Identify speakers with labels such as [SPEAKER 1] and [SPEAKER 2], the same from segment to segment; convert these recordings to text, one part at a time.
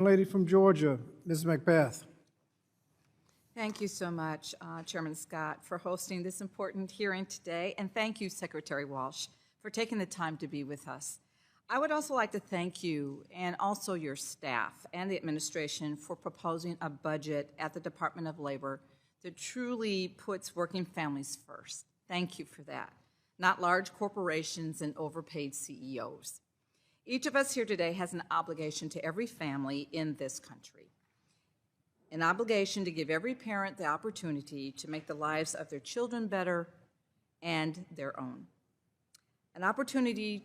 [SPEAKER 1] Lady from Georgia, Ms. McBath.
[SPEAKER 2] Thank you so much, Chairman Scott, for hosting this important hearing today, and thank you, Secretary Walsh, for taking the time to be with us. I would also like to thank you and also your staff and the administration for proposing a budget at the Department of Labor that truly puts working families first. Thank you for that, not large corporations and overpaid CEOs. Each of us here today has an obligation to every family in this country, an obligation to give every parent the opportunity to make the lives of their children better and their own, an opportunity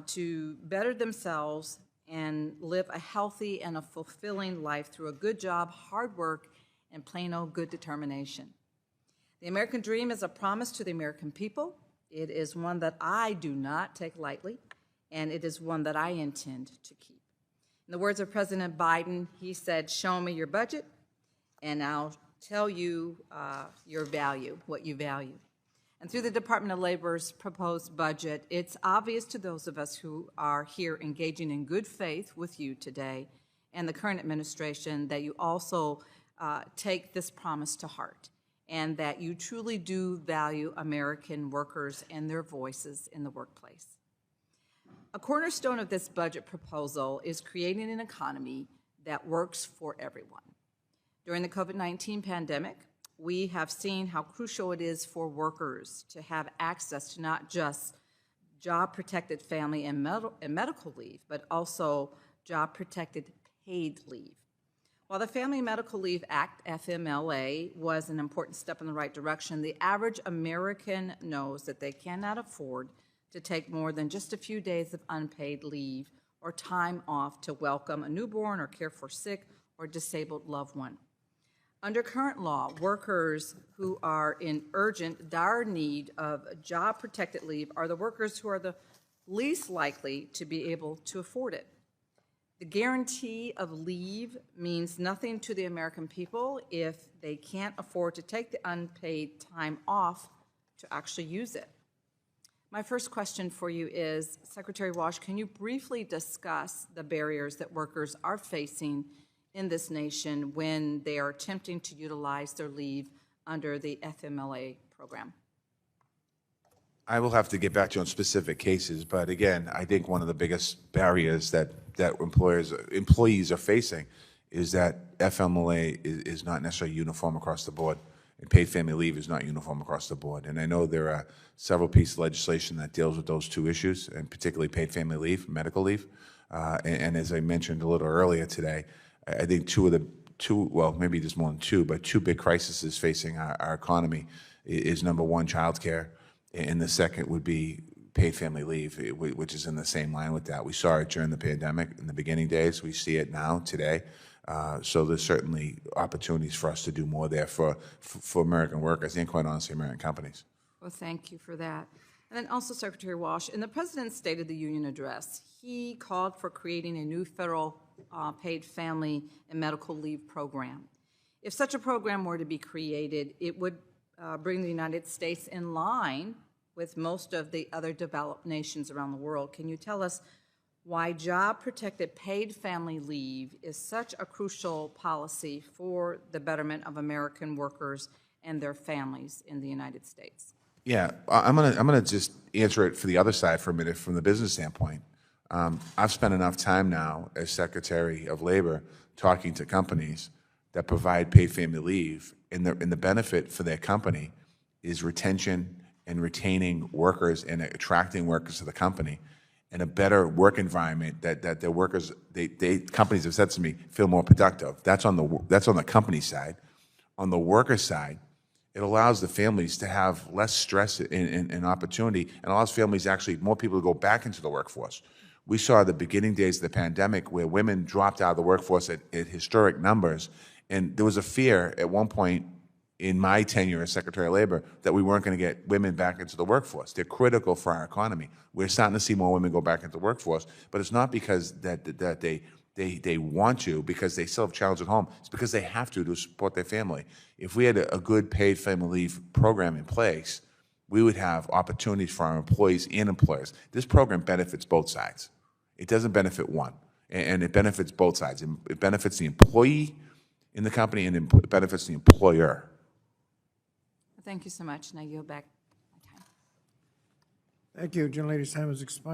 [SPEAKER 2] to better themselves and live a healthy and a fulfilling life through a good job, hard work, and plain old good determination. The American dream is a promise to the American people. It is one that I do not take lightly, and it is one that I intend to keep. In the words of President Biden, he said, "Show me your budget, and I'll tell you your value, what you value." And through the Department of Labor's proposed budget, it's obvious to those of us who are here engaging in good faith with you today and the current administration that you also take this promise to heart and that you truly do value American workers and their voices in the workplace. A cornerstone of this budget proposal is creating an economy that works for everyone. During the COVID-19 pandemic, we have seen how crucial it is for workers to have access to not just job-protected family and medical leave, but also job-protected paid leave. While the Family Medical Leave Act, FMLA, was an important step in the right direction, the average American knows that they cannot afford to take more than just a few days of unpaid leave or time off to welcome a newborn or care for sick or disabled loved one. Under current law, workers who are in urgent, dire need of job-protected leave are the workers who are the least likely to be able to afford it. The guarantee of leave means nothing to the American people if they can't afford to take the unpaid time off to actually use it. My first question for you is, Secretary Walsh, can you briefly discuss the barriers that workers are facing in this nation when they are attempting to utilize their leave under the FMLA program?
[SPEAKER 3] I will have to get back to you on specific cases, but again, I think one of the biggest barriers that employees are facing is that FMLA is not necessarily uniform across the board, and paid family leave is not uniform across the board. And I know there are several pieces of legislation that deals with those two issues, and particularly paid family leave, medical leave. And as I mentioned a little earlier today, I think well, maybe just more than two, but two big crises facing our economy is number one, childcare, and the second would be paid family leave, which is in the same line with that. We saw it during the pandemic in the beginning days. We see it now, today. So there's certainly opportunities for us to do more there for American workers and, quite honestly, American companies.
[SPEAKER 2] Well, thank you for that. And then also, Secretary Walsh, in the President's State of the Union address, he called for creating a new federal paid family and medical leave program. If such a program were to be created, it would bring the United States in line with most of the other developed nations around the world. Can you tell us why job-protected paid family leave is such a crucial policy for the betterment of American workers and their families in the United States?
[SPEAKER 3] Yeah, I'm gonna just answer it for the other side for a minute from the business standpoint. I've spent enough time now as Secretary of Labor talking to companies that provide paid family leave, and the benefit for their company is retention and retaining workers and attracting workers to the company, and a better work environment that their workers, companies have said to me, feel more productive. That's on the company side. On the worker side, it allows the families to have less stress and opportunity, and allows families actually, more people to go back into the workforce. We saw the beginning days of the pandemic where women dropped out of the workforce at historic numbers, and there was a fear at one point in my tenure as Secretary of Labor that we weren't going to get women back into the workforce. They're critical for our economy. We're starting to see more women go back into the workforce, but it's not because that they want to, because they still have challenges at home. It's because they have to support their family. If we had a good paid family leave program in place, we would have opportunities for our employees and employers. This program benefits both sides. It doesn't benefit one. and it benefits both sides. It benefits the employee in the company, and it benefits the employer.
[SPEAKER 2] Thank you so much. Now yield back my time.
[SPEAKER 1] Thank you. Gentlelady's time has expired.